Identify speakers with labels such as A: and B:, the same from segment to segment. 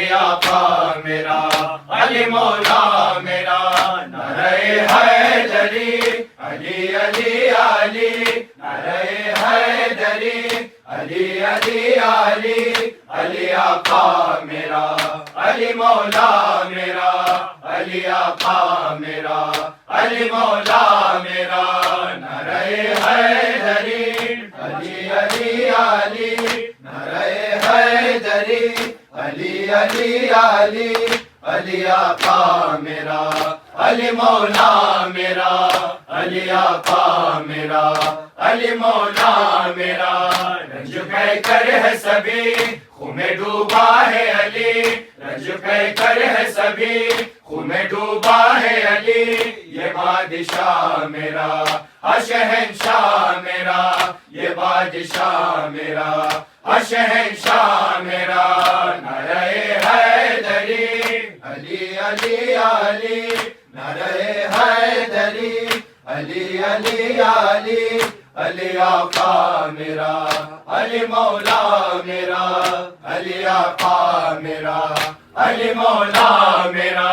A: अली आका मेरा, अली मौला मेरा, नारे हैदरी, अली अली अली, नारे हैदरी, अली अली अली, अली आका मेरा, अली मौला मेरा, अली आका मेरा, अली मौला मेरा, नारे हैदरी, अली अली अली, नारे हैदरी, अली अली अली, अली आका मेरा, अली मौला मेरा, अली आका मेरा, अली मौला मेरा, रंज कर है सभी खून में डूबा है अली, रंज कर है सभी खून में डूबा है अली, ये बादशाह मेरा, शहंशाह मेरा, ये बादशाह मेरा, शहंशाह मेरा, नारे हैदरी, अली अली अली, नारे हैदरी, अली अली अली, अली आका मेरा, अली मौला मेरा, अली आका मेरा, अली मौला मेरा,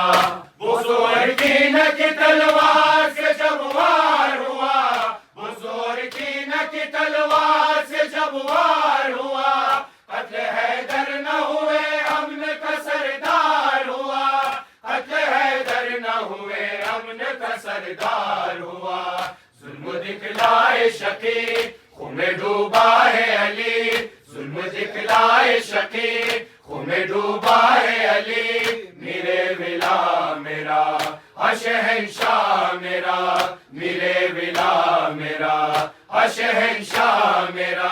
A: बुज़ुर्ग की न की तलवार से जब वार हुआ, बुज़ुर्ग की न की तलवार से जब वार हुआ, कत्ल हैदर न हुए अमन का सरदार हुआ, कत्ल हैदर न हुए अमन का सरदार हुआ, जुल्म दिखलाए शकी खून में डूबा है अली, जुल्म दिखलाए शकी खून में डूबा है अली, मेरे विला मेरा, शहंशाह मेरा, मेरे विला मेरा, शहंशाह मेरा,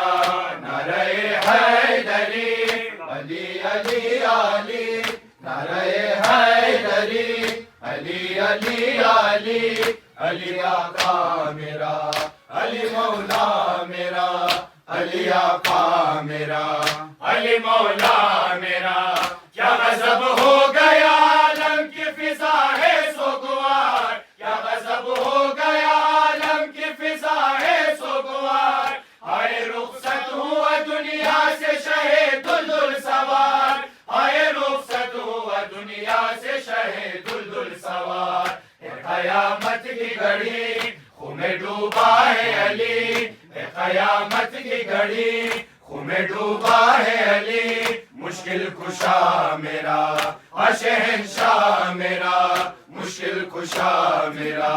A: नारे हैदरी, अली अली अली, नारे हैदरी, अली अली अली, अली आका मेरा, अली मौला मेरा, अली आका मेरा, अली मौला मेरा, क्या गज़ब हो गया आलम की फिजा है सोगवार, क्या गज़ब हो गया आलम की फिजा है सोगवार, आए रुखसत हुआ दुनिया से शहे दुलदुल सवार, आए रुखसत हुआ दुनिया से शहे दुलदुल सवार, क़यामत की घड़ी खून में डूबा है अली, क़यामत की घड़ी खून में डूबा है अली, मुश्किल कुशा मेरा, शहंशाह मेरा, मुश्किल कुशा मेरा,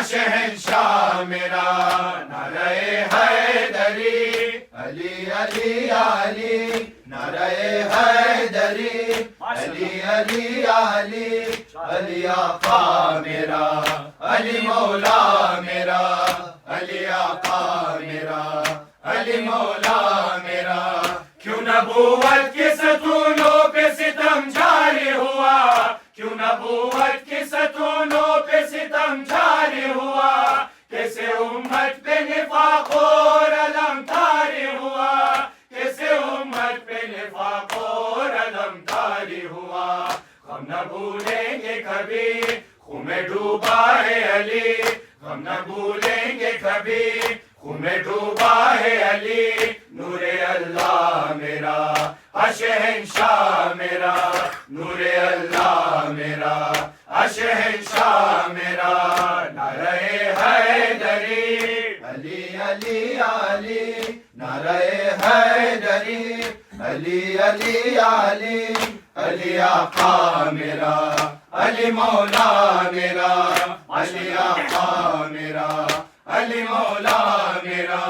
A: शहंशाह मेरा, नारे हैदरी, अली अली अली, नारे हैदरी, अली अली अली, अली आका मेरा, अली मौला मेरा, अली आका मेरा, अली मौला मेरा, क्यों नबूवत के सतूनों पे सितम जारी हुआ, क्यों नबूवत के सतूनों पे सितम जारी हुआ, कैसे उम्मत पे निफाक और अलमतारी हुआ, कैसे उम्मत पे निफाक और अलमतारी हुआ, हम न भूलेंगे कभी खून में डूबा है अली, हम न भूलेंगे कभी खून में डूबा है अली, नूरे अल्लाह मेरा, शहंशाह मेरा, नूरे अल्लाह मेरा, शहंशाह मेरा, नारे हैदरी, अली अली अली, नारे हैदरी, अली अली अली, अली आका मेरा, अली मौला मेरा, अली आका मेरा, अली मौला मेरा,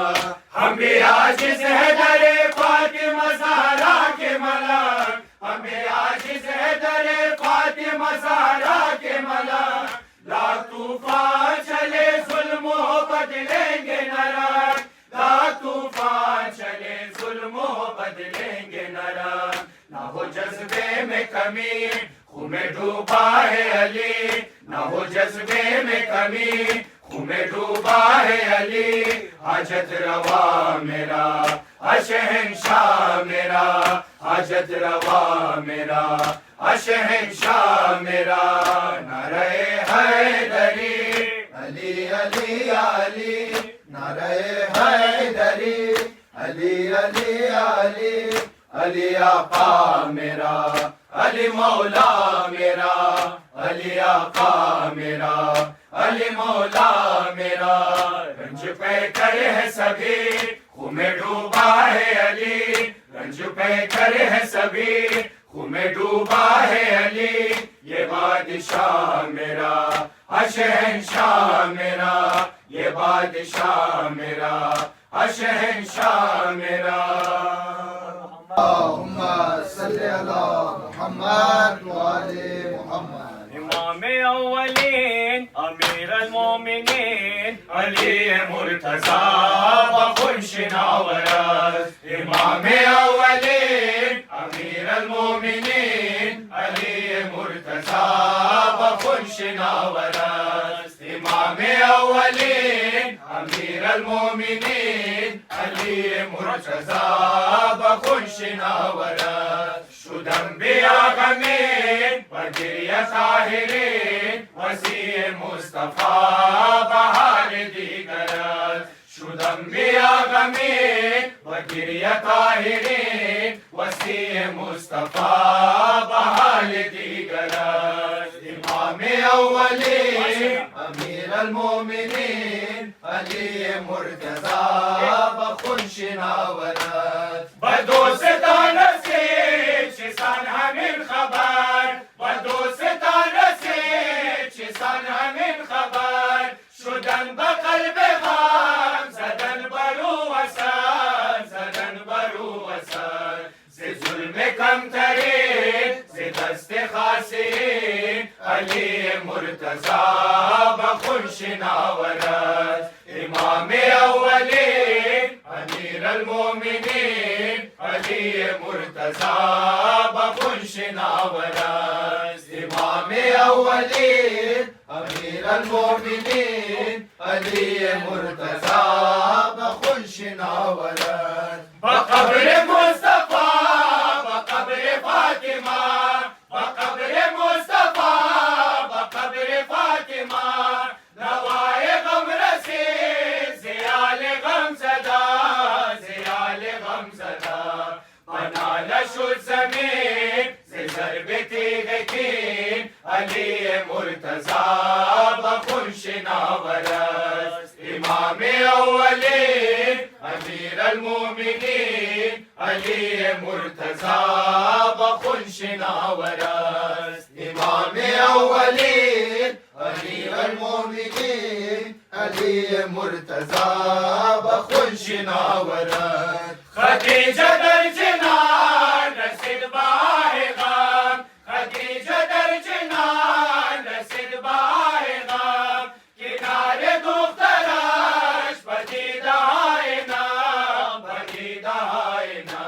A: हम भी आजिज़ है दरे फातिमा ज़हरा के मलक, हम भी आजिज़ है दरे फातिमा ज़हरा के मलक, लाख तूफान चले जुल्म बदलेंगे नरक, लाख तूफान चले जुल्म बदलेंगे नरक, ना हो जज्बे में कमी खून में डूबा है अली, ना हो जज्बे में कमी खून में डूबा है अली, हाजत रवा मेरा, शहंशाह मेरा, हाजत रवा मेरा, शहंशाह मेरा, नारे हैदरी, अली अली अली, नारे हैदरी, अली अली अली, अली आका मेरा, अली मौला मेरा, अली आका मेरा, अली मौला मेरा। रंज पे करे है सभी, खून में डूबा है अली। रंज पे करे है सभी, खून में डूबा है अली। ये बादशाह मेरा, शहंशाह मेरा, ये बादशाह मेरा, शहंशाह मेरा।
B: अल्लाहुम्मा सल्ली अला मुहम्मद व आले मुहम्मद।
C: इमाम अव्वलीन अमीर अल-मोमिनीन
A: अली मुर्तज़ा बखुशिनावरस। इमाम अव्वलीन अमीर अल-मोमिनीन अली मुर्तज़ा बखुशिनावरस। इमाम अव्वलीन अमीर अल-मोमिनीन अली मुर्तज़ा बखुशिनावरस। शुदम बिया गमीन बगिरिया ताहिरीन वसीए मुस्तफा बहार दीगरस। शुदम बिया गमीन बगिरिया ताहिरीन वसीए मुस्तफा बहार दीगरस। इमाम अव्वलीन अमीर अल-मोमिनीन अली मुर्तज़ा बखुशिनावरस। बदोस्तान से चिसान हमीन खबर, बदोस्तान से चिसान हमीन खबर। शुदन बक़ल्ब ग़म ज़दन बरू वसन, ज़दन बरू वसन। से जुल्म कम तरीन से दस्ते खासिन अली मुर्तज़ा बखुशिनावरस। इमाम अव्वलीन अमीर अल-मोमिनीन अली मुर्तज़ा बखुशिनावरस। इमाम अव्वलीन अमीर अल-मोमिनीन अली मुर्तज़ा बखुशिनावरस। बक़ब्र मुस्तफा बक़ब्र फातिमा, बक़ब्र मुस्तफा बक़ब्र फातिमा। नवाए गम रसे ज़ियाल गम ज़दा, ज़ियाल गम ज़दा। बना लशुद ज़मीन से ज़रब तीग़ कीन अली मुर्तज़ा बखुशिनावरस। इमाम अव्वलीन अमीर अल-मोमिनीन अली मुर्तज़ा बखुशिनावरस। इमाम अव्वलीन अमीर अल-मोमिनीन अली मुर्तज़ा बखुशिनावरस। खदीजा दरजनान रसीद बाहे गम, खदीजा दरजनान रसीद बाहे गम। किनारे दुख्तराश पदीदा आईना, पदीदा आईना।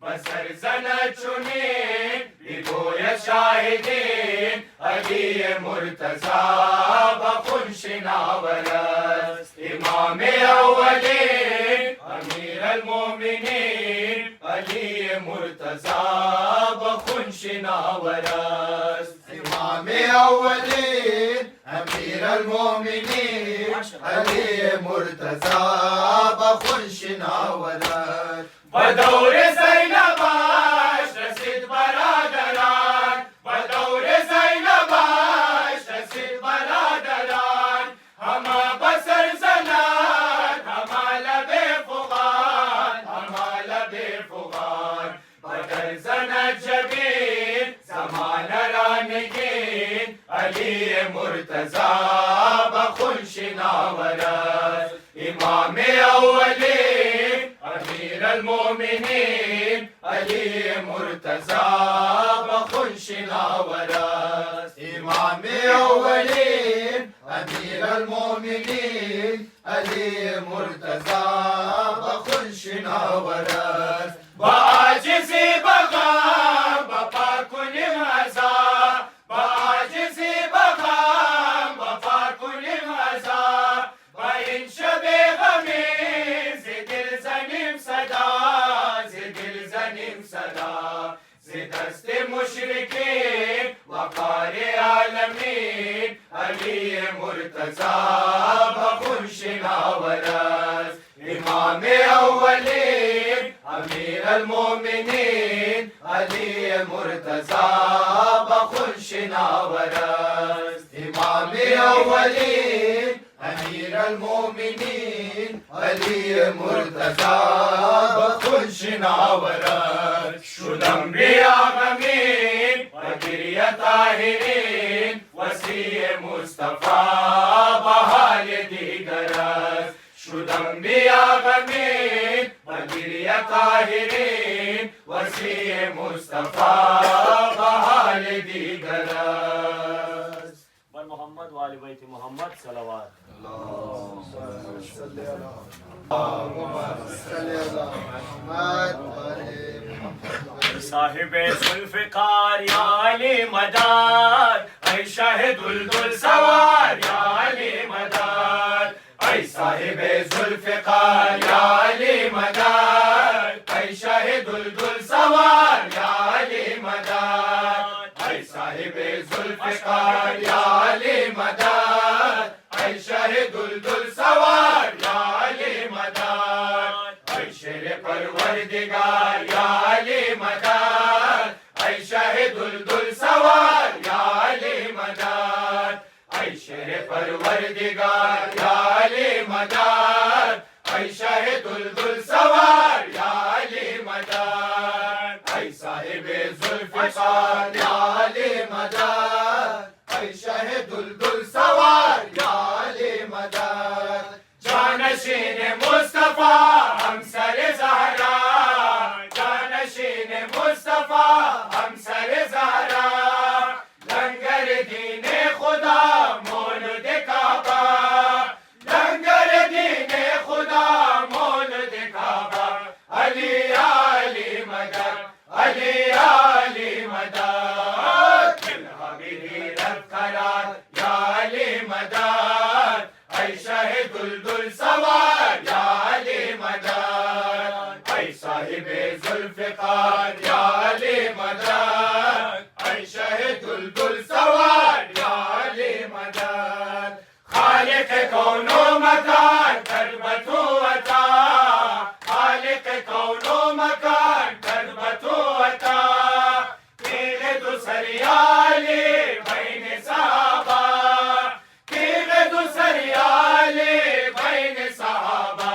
A: बसर ज़ना चुनीन बिगोया शाहिदीन अली मुर्तज़ा बखुशिनावरस। इमाम अव्वलीन अमीर अल-मोमिनीन अली मुर्तज़ा बखुशिनावरस। इमाम अव्वलीन अमीर अल-मोमिनीन अली मुर्तज़ा बखुशिनावरस। बदौर ज़ैनबाश रसीद बरादरान, बदौर ज़ैनबाश रसीद बरादरान। हमा बसर ज़नात हमा लबे फ़ुग़ान, हमा लबे फ़ुग़ान। बदर ज़नत जबीन ज़माना रानगीन अली मुर्तज़ा बखुशिनावरस। इमाम अव्वलीन अमीर अल-मोमिनीन अली मुर्तज़ा बखुशिनावरस। इमाम अव्वलीन अमीर अल-मोमिनीन अली मुर्तज़ा बखुशिनावरस। बाजिज़ी बग़म बपा कुलिम अज़ा, बाजिज़ी बग़म बपा कुलिम अज़ा। बाइन शबे गमी ज़िदिल ज़नीम सदा, ज़िदिल ज़नीम सदा। ज़िदस्ते मुशरिकीन वक़ार आलमीन अली मुर्तज़ा बखुशिनावरस। इमाम अव्वलीन अमीर अल-मोमिनीन अली मुर्तजा बखुश नावरस इमाम अव्वलीन अमीर अल-मोमिनीन अली मुर्तजा बखुश नावरस शुदम बिया गमीन वगिरिया ताहिरीन वसी मुस्तफा बहाल दीगरस शुदम बिया गमीन वगिरिया ताहिरीन वसी मुस्तफा बहाल दीगरस
C: बर मोहम्मद वाले बैत मोहम्मद सलवात साहिबे जुल्फ़िकार या अली मदाद ऐ शाहिदुल दुल सवार या अली मदाद
A: ऐ साहिबे जुल्फ़िकार या अली मदाद ऐ शाहिदुल दुल सवार या अली मदाद ऐ साहिबे जुल्फ़िकार या अली मदाद ऐ शाहिदुल दुल सवार या अली मदाद ऐ शेर परवरदिगार या अली मदाद ऐ शाहिदुल दुल सवार या अली मदाद ऐ शेर परवरदिगार या अली मदाद ऐ शाहिदुल दुल सवार या अली मदाद ऐ साहिबे जुल्फ़िकार या अली मदाद ऐ शाहिदुल दुल सवार या अली मदाद जानशीन मुस्तफा हमसर ज़हरा जानशीन मुस्तफा हमसर ज़हरा लंगर दीने खुदा मौलद काबा लंगर दीने खुदा मौलद काबा अली आली मदद अली आली मदद दिल रब करार या अली मदद ऐ शाहिदुल दुल सवार या अली मदद ऐ साहिबे जुल्फ़िकार या अली मदद ऐ शाहिदुल दुल सवार या अली मदद खालिक कौनो मकान करबतु अता खालिक कौनो मकान करबतु अता तेरे दुसरियाली बैन साहबा तेरे दुसरियाली बैन साहबा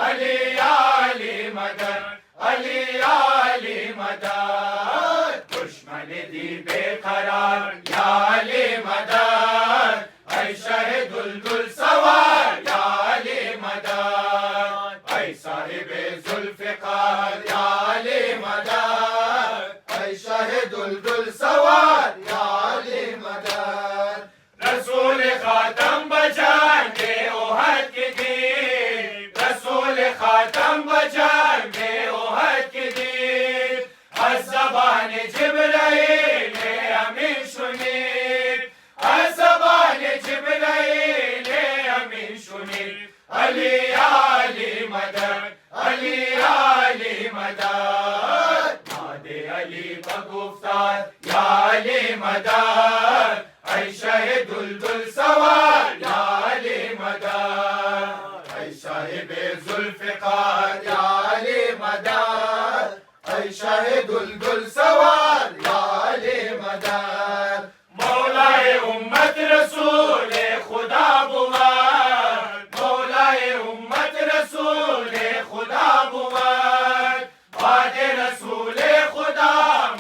A: अली आली मदद अली आली मदद दुश्मन दी बेकरार या अली मदद ऐ शाहिदुल दुल सवार या अली मदद ऐ साहिबे जुल्फ़िकार या अली मदद ऐ शाहिदुल दुल सवार या अली मदद रसूल खातम बजाएंगे ओहद के दिन रसूल खातम बजाएंगे ओहद के दिन अज़बान जिब्राइल अमीन शुनीर अज़बान जिब्राइल अमीन शुनीर अली आली मदद अली आली मदद नादे अली बगुफ्तार या अली मदद ऐ शाहिदुल दुल सवार या अली मदद ऐ साहिबे जुल्फ़िकार या अली मदद ऐ शाहिदुल दुल सवार या अली मदद मौलाए उम्मत रसूल खुदा बुआद मौलाए उम्मत रसूल खुदा बुआद बाद रसूल खुदा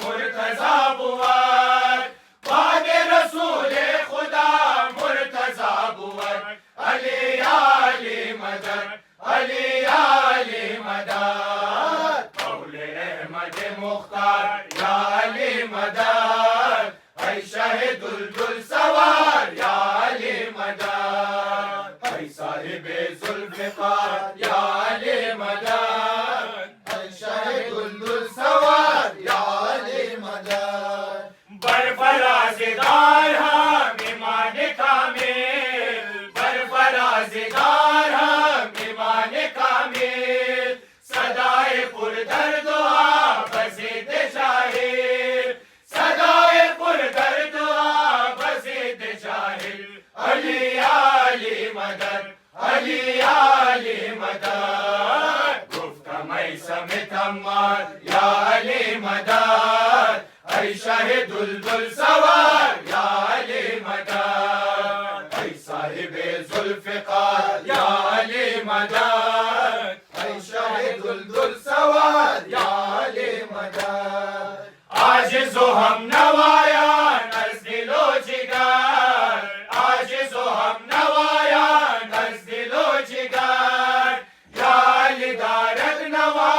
A: मुर्तज़ा बुआद बाद रसूल खुदा मुर्तज़ा बुआद अली आली मदद अली आली मदद मौले अहमद मुख्तार या अली मदद ऐ शाहिदुल दुल सवार या अली मदद ऐ साहिबे जुल्फ़िकार या अली मदद ऐ शाहिदुल दुल सवार या अली मदद बरफराज़दार हम ईमान कामिल बरफराज़दार हम ईमान कामिल सदाए पुरदर्द बज़िद जाहिर सदाए पुरदर्द बज़िद जाहिर अली आली मदद अली आली मदद गुफ्त मैं समित अम्मार या अली मदद शाहे दुल्दुल सवार या अली मदद, ऐ साहिबे जुल्फ़िकार या अली मदद,
B: ऐ शाहे दुल्दुल सवार या अली मदद।
A: आजिज़ो हम नवायान अर्ज़ दिलो जिगर, आजिज़ो हम नवायान अर्ज़ दिलो जिगर, या अली दारद नवा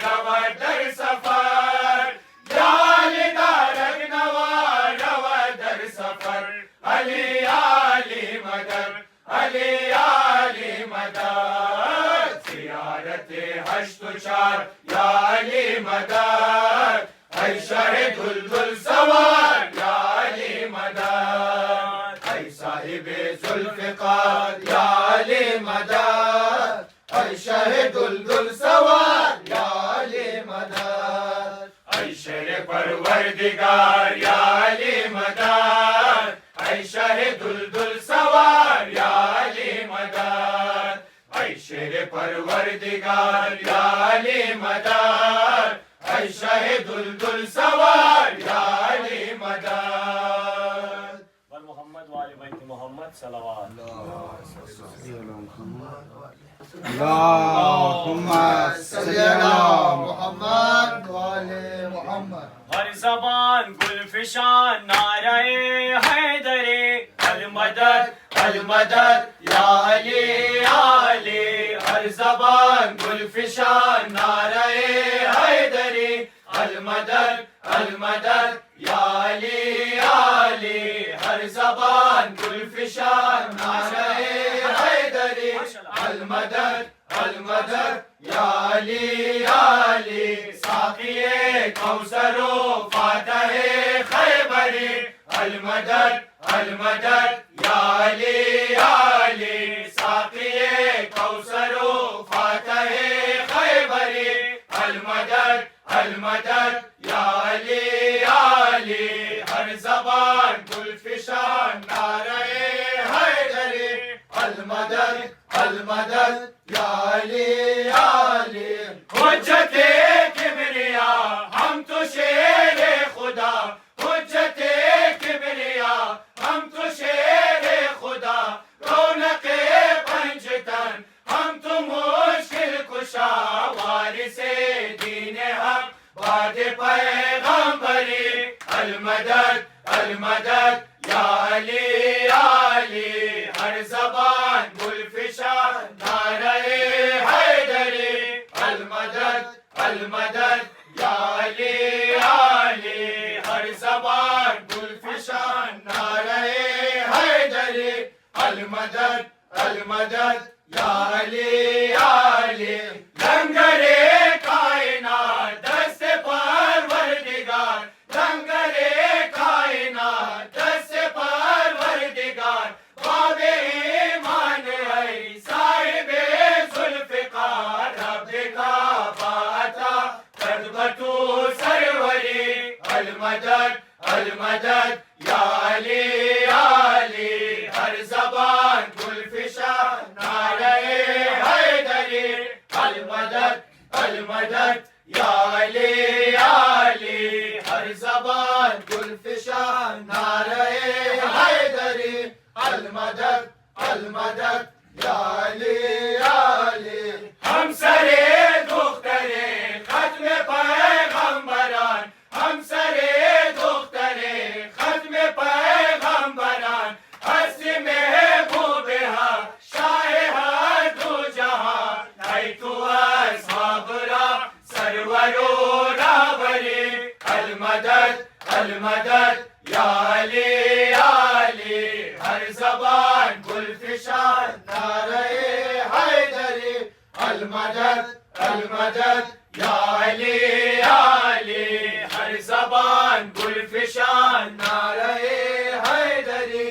A: रवा दर सफर, या अली दारद नवा रवा दर सफर, अली आली मदद, अली आली मदद, ज़ियारते हश्त चार या अली मदद, ऐ शाहे दुल्दुल सवार या अली मदद, ऐ साहिबे जुल्फ़िकार या अली मदद,
B: ऐ शाहे दुल्दुल सवार या अली मदद।
A: ऐ शेरे परवरदिगार या अली मदद, ऐ शाहे दुल्दुल सवार या अली मदद, ऐ शेरे परवरदिगार या अली मदद, ऐ शाहे दुल्दुल सवार या अली मदद।
C: वर मोहम्मद वाले बैत मोहम्मद सलवात।
B: अल्लाहुम्मा सल्ली अला मुहम्मद व आले मुहम्मद।
C: हर ज़बान गुलफिशान नारे हैदरे, अल मदद
A: अल मदद या अली आली, हर ज़बान गुलफिशान नारे हैदरी, अल मदद या अली आली, हर ज़बान गुलफिशान नारे हैदरी, अल मदद या अली आली, साक़िए कौसरो फातहे खैबरी, अल मदद या अली आली, साक़िए कौसरो फातहे खैबरी, अल मदद या अली आली, हर ज़बान गुलफिशान नारे हैदरी, अल मदद या अली आली। हुज्जते किबरिया हम तो शेरे खुदा, हुज्जते किबरिया हम तो शेरे खुदा, रौनके पंजतन हम तो मुश्किल कुशा, वारिसे दीने हक वादे पैगंबरी, अल मदद या अली आली, हर ज़बान गुलफिशान नारे हैदरी, अल मदद या अली आली, हर ज़बान गुलफिशान नारे हैदरी, अल मदद या अली आली। लंगरे कायनात दस्ते परवरदिगार, लंगरे कायनात दस्ते परवरदिगार, बाबे ईमान है साहिबे जुल्फ़िकार, रब का बाता कदबतू सरवरी, अल मदद या अली आली, हर ज़बान गुलफिशान नारे हैदरी, अल मदद या अली आली, हर ज़बान गुलफिशान नारे हैदरी, अल मदद या अली आली। हम सरे दुख्तरे खत्म पैगंबरान, हम सरे दुख्तरे खत्म पैगंबरान, हस्ती महबूब हा शाहे हर दो जहां, ऐ तू अस्हाबरा सरवरो रावरी, अल मदद या अली आली, हर ज़बान गुलफिशान नारे हैदरी, अल मदद या अली आली, हर ज़बान गुलफिशान नारे हैदरी,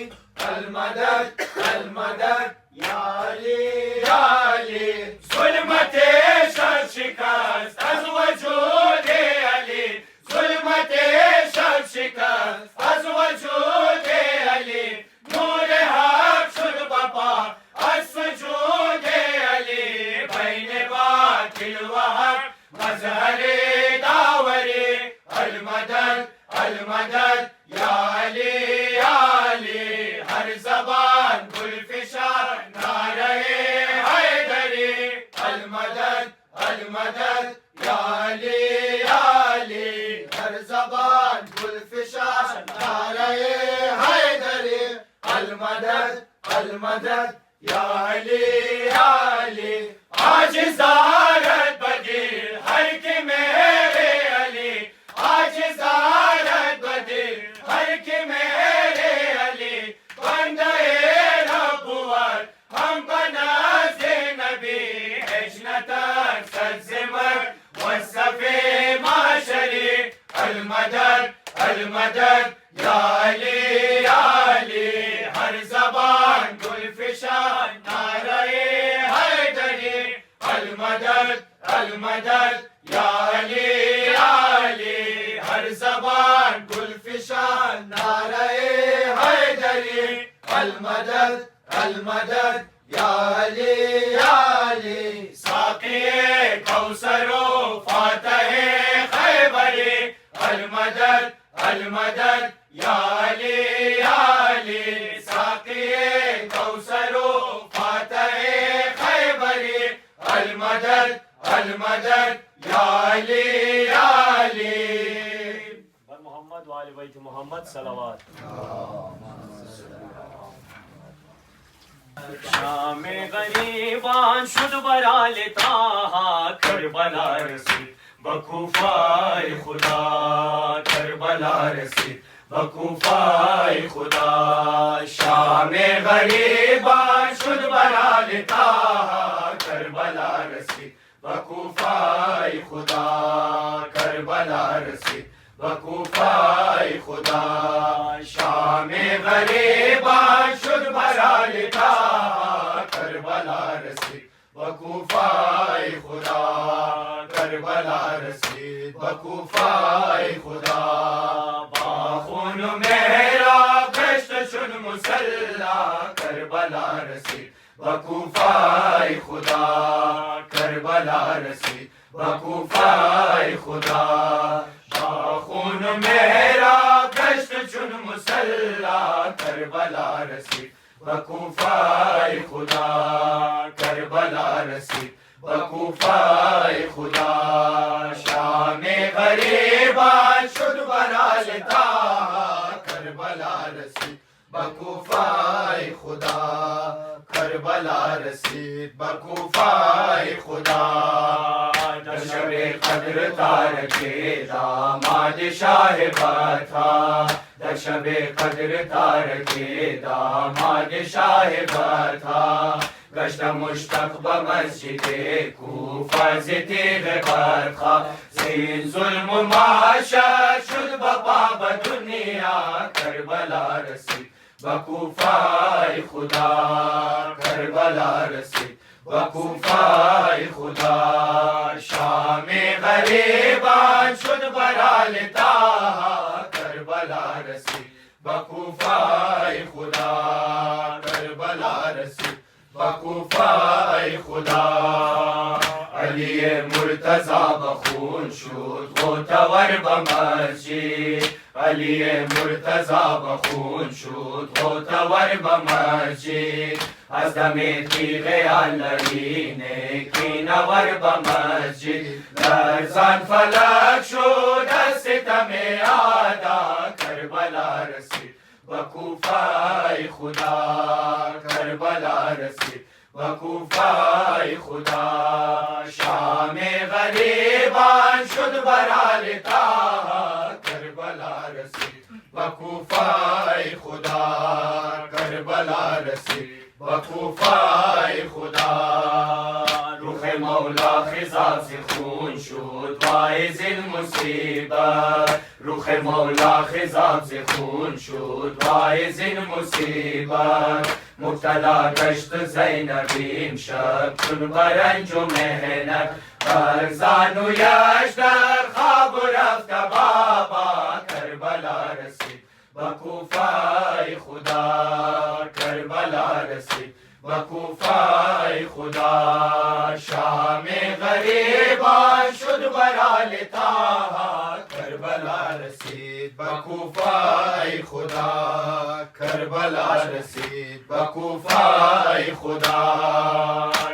A: अल मदद या अली आली। ज़ुल्मते शब शिकस्त अज़ वजूदे अली, ज़ुल्मते शब शिकस्त अज़ वजूदे अली, नूर हक शुद बपा अज़ सुजूदे अली, बैन बातिल व हक मज़हरे दावरी, अल मदद المدد المدد या अली आज ज़ारत बदीर हर के मेरे अली आज ज़ारत बदीर हर के मेरे अली बंदे रब्बुवर हम बनाज़े नबी हिजनतक सज़मर वसफ़े माशरी अलमदद अलमदद या अली हर ज़बान गुलफिशान नारे हैदरी अलमदद अलमदद या अली हर ज़बान गुलफिशान नारे हैदरी अलमदद अलमदद या अली साक़िए कौसरो फातहे खैबरी अलमदद अलमदद या अली साक़िए कौसरो फातहे खैबरी अलमदद अलमदद या अली
C: मोहम्मद वाले बैत मोहम्मद सलावत शाम गरीबान शुद बराल ताहा करबला रसीद बकुफाय खुदा करबला रसीद बकुफाय खुदा शाम गरीबान शुद बराल ताहा करबला रसीद बकुफाय खुदा करबला रसीद बकुफाय खुदा शाम गरीबान शुद बराल ताहा करबला रसीद बकुफाय खुदा करबला रसीद बकुफाय खुदा बाखून मेरा कश्त शुन मुसल्ला करबला रसीद बकुफाय खुदा करबला रसीद बकुफाय खुदा बाखून मेरा कश्त शुन मुसल्ला करबला रसीद बकुफाय खुदा करबला रसीद बकुफाय खुदा शाम गरीबान शुद बराल ताहा करबला रसीद बकुफाय खुदा करबला रसीद बकुफाय खुदा शबे कद्र तारके दामाद शाह था शबे कद्र तारके दामाद शाह था गश्त मुश्तक ब मस्जिदे कूफा से तेग बरखा ज़ीन ज़ुल्म माशा शुद बबाब दुनिया करबला रसीद बकुफाय खुदा करबला रसीद बकुफाय खुदा शाम गरीबान शुद बराल ताहा करबला रसीद बकुफाय खुदा करबला रसीद बकुफाय खुदा अली मुर्तज़ा बखून शुद होतवर बमस्जिद अली मुर्तज़ा बखून शुद होतवर बमस्जिद अज़मे तीग़े अल्लहीने कीनवर बमस्जिद लरज़ान फलक शुद सितमे आदा करबला रसीद बकुफाय खुदा करबला रसीद बकुफाय खुदा शाम गरीबान शुद बराल ताहा करबला रसीद बकुफाय खुदा करबला रसीद बकुफाय खुदा रुख मौला खिज़ाब से खून शुद वाइज़िल मुसीबत रुख मौला खिज़ाब से खून शुद वाइज़िल मुसीबत मुब्तला गश्त ज़ैनबीम शब चुन बरंजो मेहनत बरज़ानु यशदर ख्वाब रफ्त बाबा करबला रसीद बकुफाय खुदा करबला रसीद बकुफाय खुदा शाम गरीबान शुद बराल ताहा करबला रसीद बकुफाय खुदा करबला रसीद बकुफाय खुदा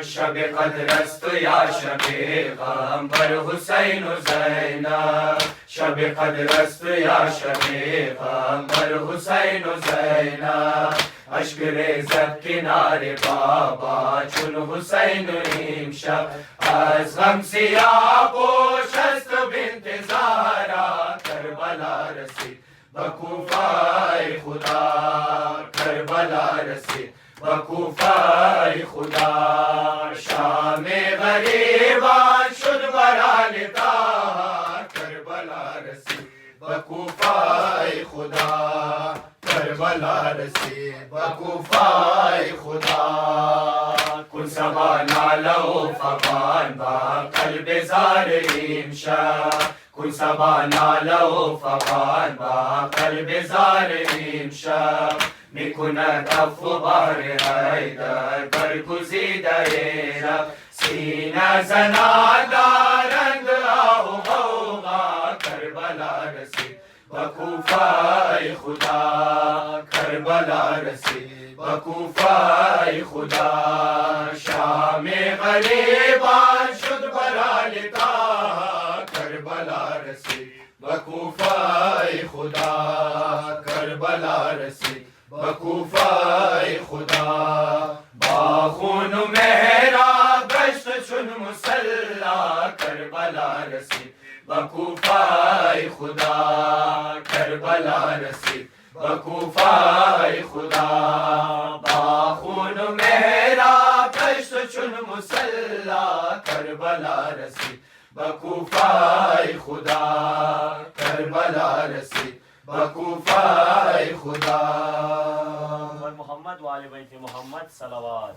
C: शब कद्रस्त या शबे गंबर हुसैन ज़ैनब शब कद्रस्त या शबे गंबर हुसैन ज़ैनब
A: अश्क रेज़त किनारे बाबा चुन हुसैन नीम शब आज गम सियाह पोशस्त बिन्त ज़हरा करबला रसीद बकूफ़ाए खुदा करबला रसीद बकूफ़ाए खुदा शामे ग़रीबान शुद बरालिता करबला रसीद बकूफ़ाए खुदा करबला रसीद बकूफ़ाए खुदा कुन सबाना लो फ़ग़ान बा क़ल्ब ज़ार इमशा कुन सबाना लो फ़ग़ान बा क़ल्ब ज़ार इमशा मिकुनत अफ़बार हैदर बरगुज़ीदा रब सीना ज़ना दारंद आहु ग़ौग़ा करबला रसीद बकूफ़ाए खुदा करबला रसीद बकूफ़ाए खुदा शामे ग़रीबान शुद बरालिता करबला रसीद बकूफ़ाए खुदा करबला रसीद बकूफ़ाए खुदा बाख़ून मेहरा गश्त चुन मुसल्ला करबला रसीद बकूफ़ाए खुदा करबला रसीद बकूफ़ाए खुदा बाख़ून मेहरा गश्त चुन मुसल्ला करबला रसीद बकूफ़ाए खुदा करबला रसीद बकूफ़ाए खुदा
C: मोहम्मद वाले बैत मोहम्मद सलवात।